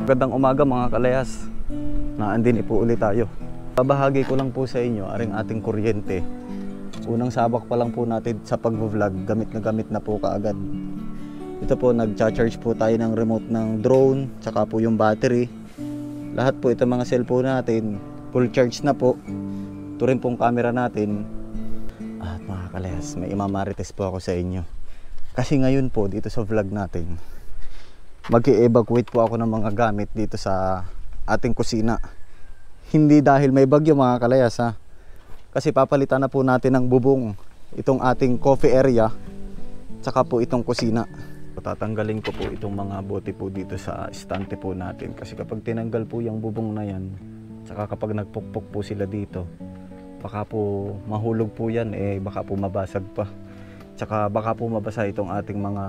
Magandang umaga mga kalayas. Naandin po ulit tayo. Babahagi ko lang po sa inyo aring ating kuryente. Unang sabak pa lang po natin sa pag-vlog, gamit na po kaagad. Ito po, nag-charge po tayo ng remote ng drone, tsaka po yung battery. Lahat po ito mga cellphone natin, full charge na po. Ito rin pong camera natin. At mga kalayas, may imamarites po ako sa inyo. Kasi ngayon po dito sa vlog natin, mag-i-evacuate po ako ng mga gamit dito sa ating kusina. Hindi dahil may bagyo mga kalayas ha. Kasi papalitan na po natin ng bubong itong ating coffee area, tsaka po itong kusina. Tatanggalin ko po itong mga bote po dito sa estante po natin. Kasi kapag tinanggal po yung bubong na yan, tsaka kapag nagpukpok po sila dito, baka po mahulog po yan, baka po mabasag pa. Tsaka baka po mabasa itong ating mga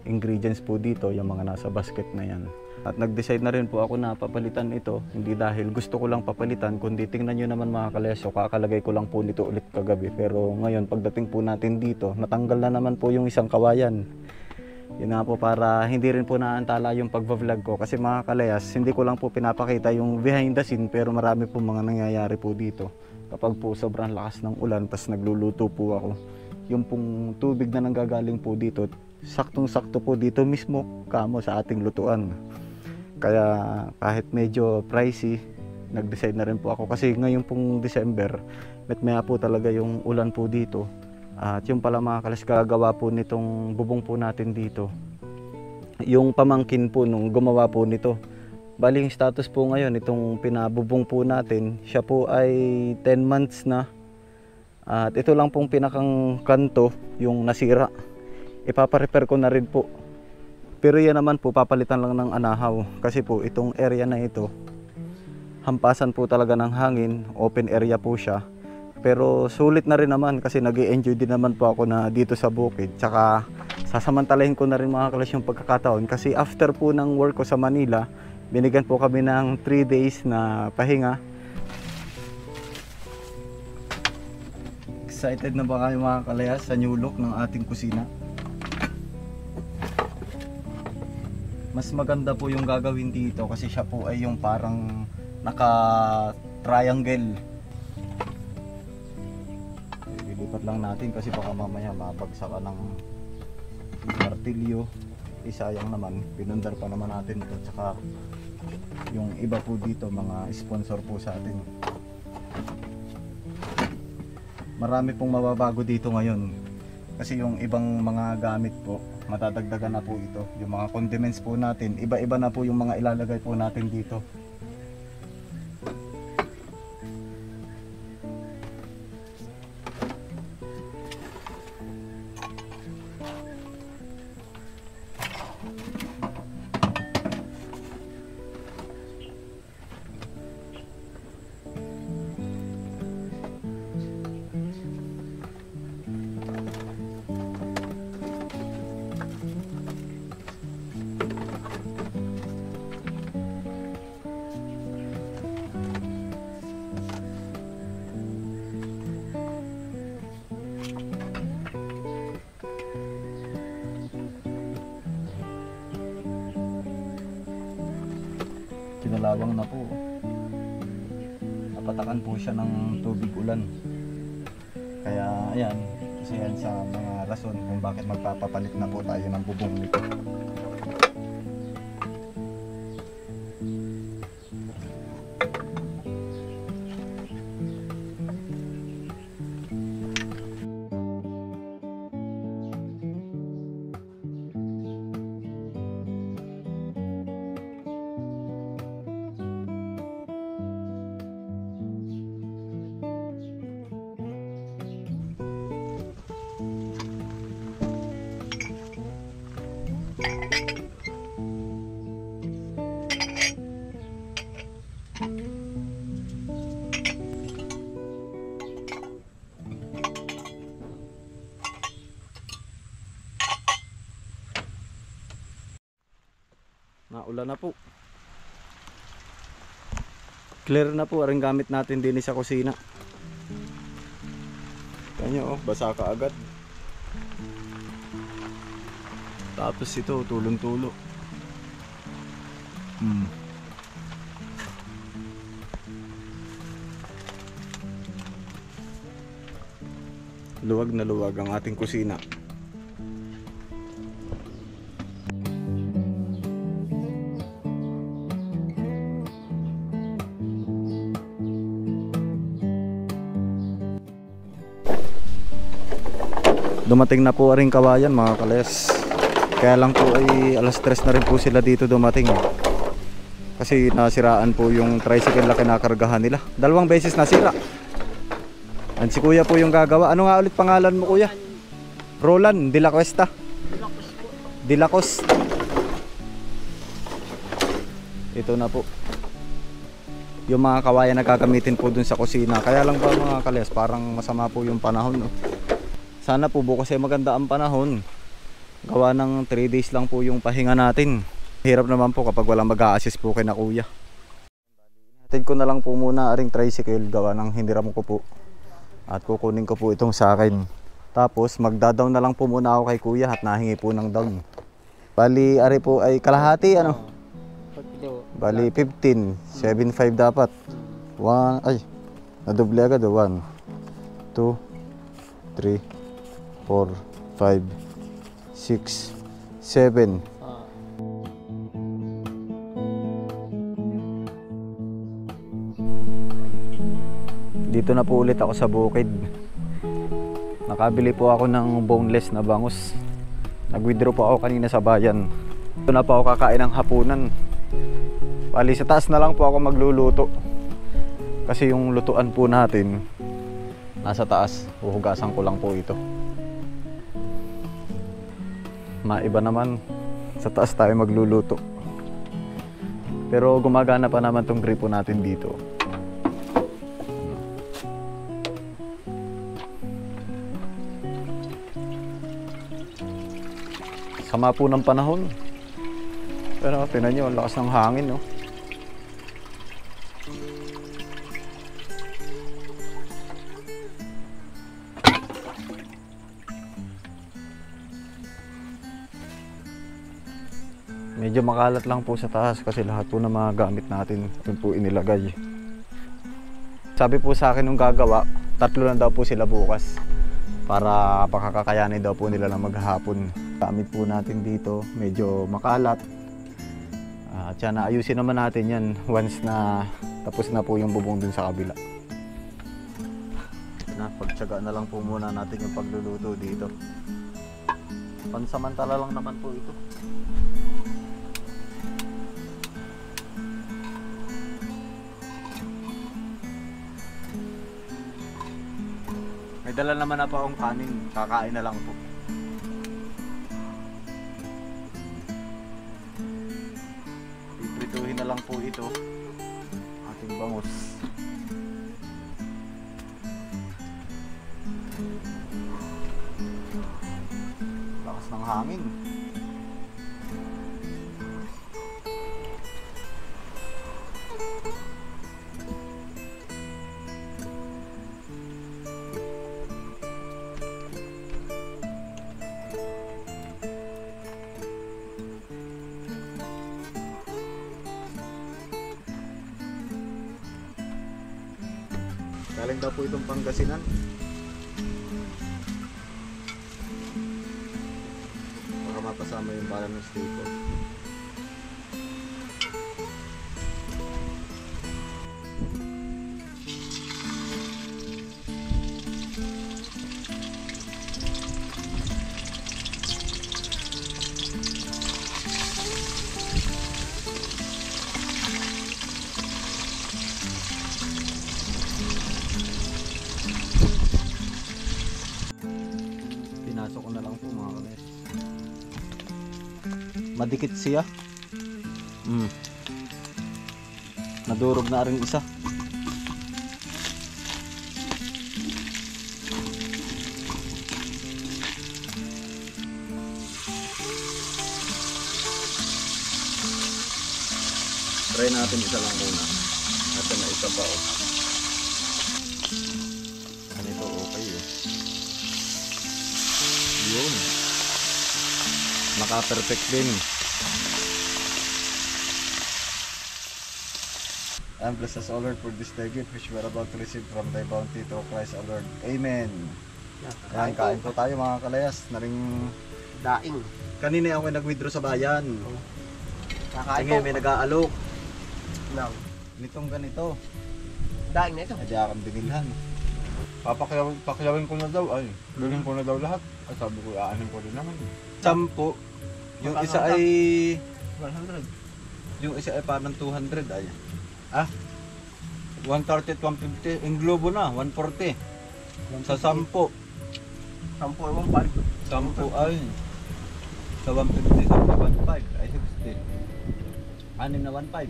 ingredients po dito, yung mga nasa basket na yan. At nag-decide na rin po ako na papalitan ito. Hindi dahil gusto ko lang papalitan, kundi tingnan nyo naman mga kalayas, kakalagay ko lang po nito ulit kagabi. Pero ngayon pagdating po natin dito, natanggal na naman po yung isang kawayan. Yun nga po, para hindi rin po naantala yung pag-vlog ko. Kasi mga kalayas, hindi ko lang po pinapakita yung behind the scene, pero marami po mga nangyayari po dito. Kapag po sobrang lakas ng ulan, tas nagluluto po ako, yung pong tubig na nanggagaling po dito, saktong-sakto po dito mismo kamo sa ating lutuan. Kaya kahit medyo pricey, nag-decide na rin po ako. Kasi ngayon pong December, maya po talaga yung ulan po dito. At yung pala mga kalas, gagawa po nitong bubong po natin dito, yung pamangkin po nung gumawa po nito. Bali yung status po ngayon, itong pinabubong po natin, siya po ay 10 months na. At ito lang pong pinakang kanto yung nasira. Ipaparepair ko na rin po. Pero yan naman po, papalitan lang ng anahaw. Kasi po itong area na ito, hampasan po talaga ng hangin, open area po siya. Pero sulit na rin naman kasi nag-i-enjoy din naman po ako na dito sa bukid. Tsaka sasamantalahin ko na rin mga kalas yung pagkakataon. Kasi after po ng work ko sa Manila, binigyan po kami ng 3 days na pahinga. Excited na ba kayo mga kalayas sa new look ng ating kusina? Mas maganda po yung gagawin dito kasi siya po ay yung parang naka-triangle. Lilipat lang natin kasi baka mamaya mabagsakan ng martilyo. Sayang naman, pinundar pa naman natin ito. Tsaka yung iba po dito, mga sponsor po sa atin. Marami pong mababago dito ngayon kasi yung ibang mga gamit po matadagdagan na po ito. Yung mga condiments po natin, iba-iba na po yung mga ilalagay po natin dito. Kinalawang na po. Napatakan po siya ng tubig ulan. Kaya ayan, kasi yan sa mga rason kung bakit magpapapalit na po tayo ng bubong nito. Naulan na po. Clear na po ang gamit natin din sa kusina. Kanya basa ka agad. Tapos ito tulong-tulo. Luwag na luwag ang ating kusina. Dumating na po rin kawayan mga kales. Kaya lang po ay alas 3 na rin po sila dito dumating. Kasi nasiraan po yung tricycle na kinakargahan nila. 2 beses nasira. And si kuya po yung gagawa. Ano nga ulit pangalan mo kuya? Roland de la Cuesta. De la Cos. Ito na po. Yung mga kawayan na gagamitin po dun sa kusina. Kaya lang ba mga kales, parang masama po yung panahon. No? Sana po bukas ay maganda ang panahon. Gawa ng 3 days lang po yung pahinga natin. Hirap naman po kapag walang mag-a-assist po kay na kuya. Hatid ko na lang po muna aring tricycle. Gawa ng hiniram ko po. At kukunin ko po itong sa akin. Tapos magda-down na lang po muna ako kay kuya at nahingi po ng down. Bali ari po ay kalahati ano? Bali 15. 7.5 dapat. Nadoble agad 1 2 3 4, 5, 6, 7. Dito na po ulit ako sa bukid. Nakabili po ako ng boneless na bangus. Nag-withdraw po ako kanina sa bayan. Dito na po ako kakain ng hapunan. Bali sa taas na lang po ako magluluto. Kasi yung lutuan po natin nasa taas. Huhugasan ko lang po ito. Maiba naman sa taas tayo magluluto. Pero gumagana pa naman tong gripo natin dito. Sama po ng panahon. Pero tingnan nyo, ang lakas ng hangin no. Medyo makalat lang po sa taas kasi lahat po ng mga gamit natin doon po inilagay. Sabi po sa akin nung gagawa, 3 lang daw po sila bukas para pakakakayanin daw po nila na maghapon. Gamit po natin dito, medyo makalat. At yan, ayusin naman natin yan once na tapos na po yung bubong dun sa kabila. Pagtsaga na lang po muna natin yung pagluluto dito. Pansamantala lang naman po ito. May dala naman na pa akong kanin, kakain na lang po. Piprituhin na lang po ito, ating bangus. Lakas ng hangin. Galing daw po itong Pangasinan. Baka mapasama yung bala ng staple. Pinasok ko na lang po mga kames. Madikit siya. Nadurog na rin isa. Try natin isa lang muna. Natin na isa pa oh. Ganito okay eh. Yun. Naka-perfect din. And bless us, O Lord, for this day gift which we are about to receive from thy bounty through Christ our Lord. Amen. Yan, kain po tayo mga kalayas. Naring Daing. kanina ako nag-withdraw sa bayan. Kakain Sige, may nag-aalok. Now, Nitong ganito. daing na ito. Hindi akong binilhan. Pakyawin ko na daw, ay, bilhin ko na daw lahat. Ay, sabi ko, aanin ko din naman. 10. Yung Magkano isa ka? ay 100. yung isa ay parang 200 ay. Ah. 130 at 150. Yung globo na 140. Sa 10. 10 ay 1.5. 10 ay sa 150 sa 1.5 ay 60. Anim na 1.5.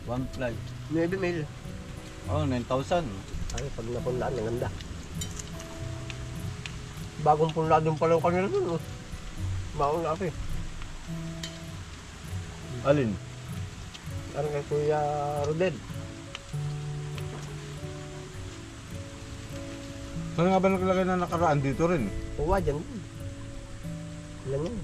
1 flight. 9 mil. Oh, 9,000. Ay, pag napunlaan, ang ganda. Bagong punla din pala yung kanila dun. Baon na ako eh. Alin? Ano kay Kuya Rodel? Saan nga ba naglagay na nakaraan dito rin? Uwa, dyan. Ilan yan?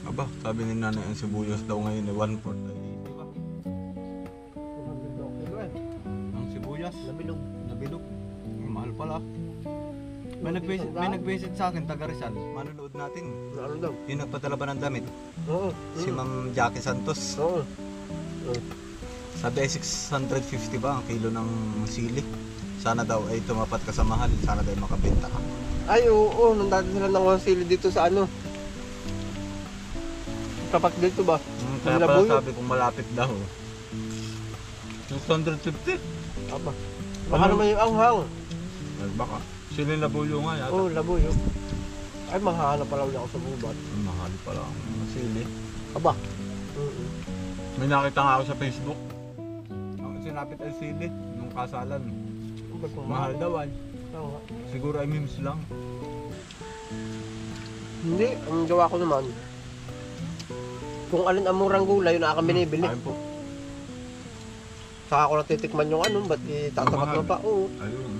Aba, sabi ni nanay ang sibuyas daw ngayon ay 1/4. Ay, di ba? Ang sibuyas, Nabilog. nabilog. Ang mahal pala. May nag-visit sa akin, taga Rizal. Manonood natin. Ano daw? Yung nagpadala ba ng damit? Oo. Si Ma'am Jackie Santos. Oo. Sabi ay 650 ba ang kilo ng sili? Sana daw ay tumapat ka sa mahal. Sana daw ay makabenta ka. Ay, oo. Nung dati sila ng sili dito sa ano. Kapak dito ba? Kaya Ang pala labuyo. sabi kong malapit daw. 650? Aba. Baka naman yung anghang. Ay, baka. Sila yung labuyo nga yata. Oo, labuyo. Ay, manghahanap pala ulit ako sa gubat. Ang mahal pala ang sili. Aba. May nakita nga ako sa Facebook. Ang sinapit ay sili nung kasalan. Mahal daw ay. Oo nga. Siguro ay memes lang. Hindi, ang gawa ko naman. Kung alin ang murang gulay, yun ang aking binibili. Ayun po. Saka ako natitikman yung ano, ba't itatapat mo pa? Oo. Ayun.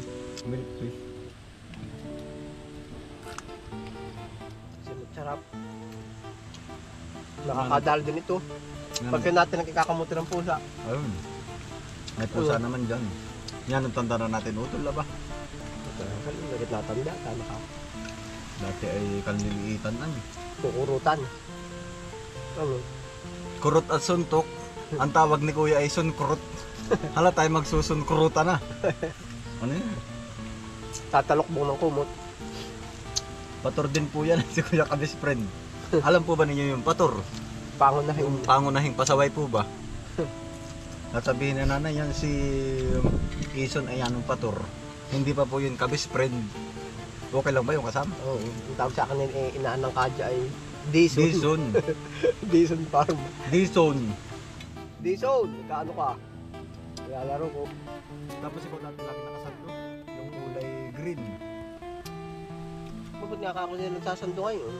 Milk fish. Sarap. Nakakadal din ito. Pagka natin nakikakamuti ng pusa. Ayun. May pusa naman dyan. Yan ang tanda na natin utol ba? Bakit natanda? Tama ka. Dati ay kanliliitan ay. Kukurutan. Ano? Kurot at suntok. Ang tawag ni Kuya ay sunkurot. Hala tayo magsusunkurutan na. Ano yun? Tatalokbong ng kumot. Pator din po yan si Kuya Kabis friend. Alam po ba ninyo yung pator? Pangunahin. Yung pangunahing pasaway po ba? Nasabihin na nanay yan si Ison ay anong pator. Hindi pa po yun Kabis friend. Okay lang ba yung kasama? Oo. Ang tawag sa akin inaan ng kadya ay Dison. Dison. Dison Farm. Dison. Dison! Kaano ka? Lalaro ko. Tapos ikaw dati lagi nakasando. Yung kulay green. Bakit nga ako nila nagsasando ngayon?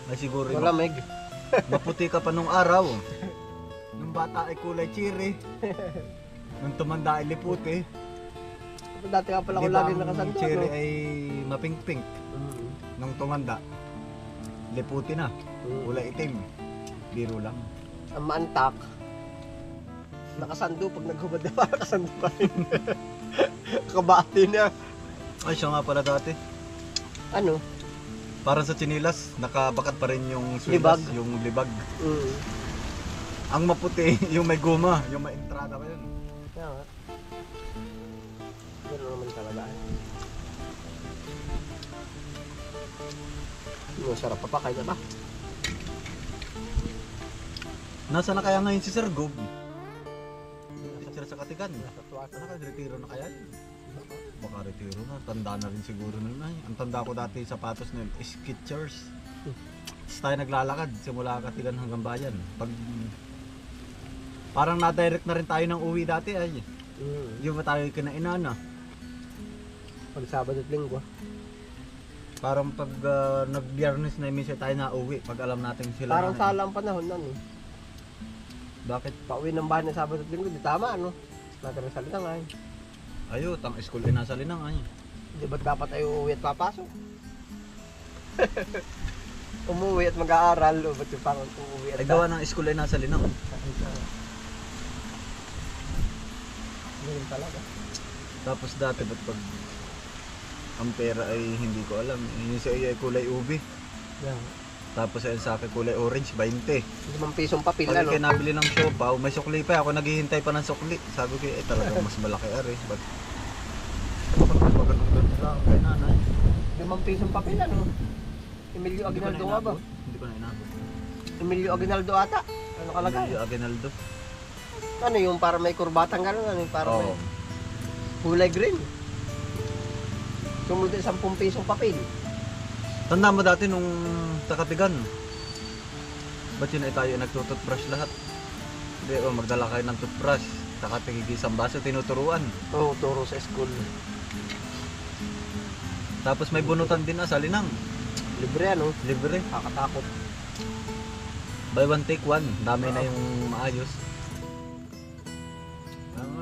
Ay siguro yung Malamig. maputi ka pa nung araw. Nung bata ay kulay cherry. Nung tumanda ay liputi. Dati nga pala ako Di ba lagi ang nakasando. cherry no? ay mapink-pink. Nung tumanda, liputi na. Kulay itim. Biro lang. Ang maantak. Nakasando pag naghubad na pa, nakasando pa rin. Kabati na. Ay siya nga pala dati. Ano? Parang sa chinilas, nakabakat pa rin yung Libag. swilas, yung libag. Mm. Ang maputi, yung may guma, yung may entrada pa yun. Kaya nga. Pero naman talaga. Masarap pa kaya ba? Nasa na kaya ngayon si Sir Gob? Sir sa Katigan. Nakatuwa ka. Naka-retiro na kaya yun? Baka retiro na, tanda na rin siguro nun ay. Ang tanda ko dati sapatos na yun, Skechers. Tapos tayo naglalakad, simula Katigan hanggang bayan. Parang na-direct na rin tayo ng uwi dati ay. Yung ba tayo kinainana? Pag Sabado at Linggo. Parang pag nag-biyernes na minsan tayo na uwi, pag alam natin sila. Parang sala ang panahon nun eh. Bakit? Pauwi ng bahay ng Sabado at Linggo, di tama ano? Nagkasalita nga eh. Ayo, tang school din nasa linang ay. Di ba't dapat ay uuwi at papasok? umuwi at mag-aaral. O ba't yung parang umuwi at Ay gawa ng school ay nasa Linang. Ganyan talaga. Tapos dati ba't pag ang pera ay hindi ko alam. Yung sa iyo ay kulay ubi. Yan. Tapos ayun sa akin kulay orange, 20. 5 pisong papel, Pag ano? kayo nabili ng siopaw, may sukli pa. Ako naghihintay pa ng sukli. Sabi ko, eh talagang mas malaki ari. Ba't pagkakaganda lang kay nanay? 5 pisong papel, ano? Emilio Hindi ko na Aguinaldo nga ba? inabot. Hindi ko na inabot. Emilio Aguinaldo ata. Ano kalagay? Emilio Aguinaldo. Ano yung para may kurbatang gano'n, ano yung para may Oo. kulay green. Sumunod din 10 pisong papel. Tanda mo dati nung takatigan. Ba't yun ay tayo nagtututbrush lahat? Hindi, magdala kayo ng toothbrush. Takatigig isang baso, tinuturuan. Oo, turo sa school. Tapos may bunutan din sa Linang. Libre, ano? Libre. Kakatakot. Buy one take one. Dami na yung maayos.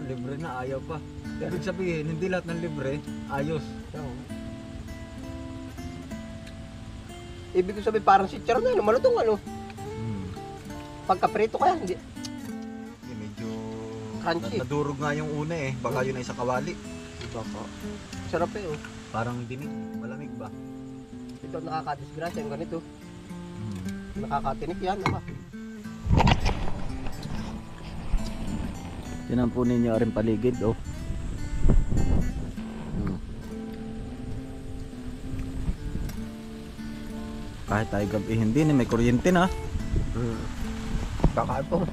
Libre na, ayaw pa. Ibig sabihin, hindi lahat ng libre, ayos. Oo. Ibig ko sabihin, parang si Charon na, ano? Malutong, ano? Pagkaprito kaya, hindi. Medyo Crunchy. nadurog nga yung una eh. Baka yun ay sa kawali. Diba po? Sarap eh, oh. Parang dinig, malamig ba? Ito nakakadisgrasya, yung ganito. Nakakatinik yan, diba? Tinan po ninyo rin paligid, oh. Kahit tayo gabi hindi, may kuryente na. Kakain po.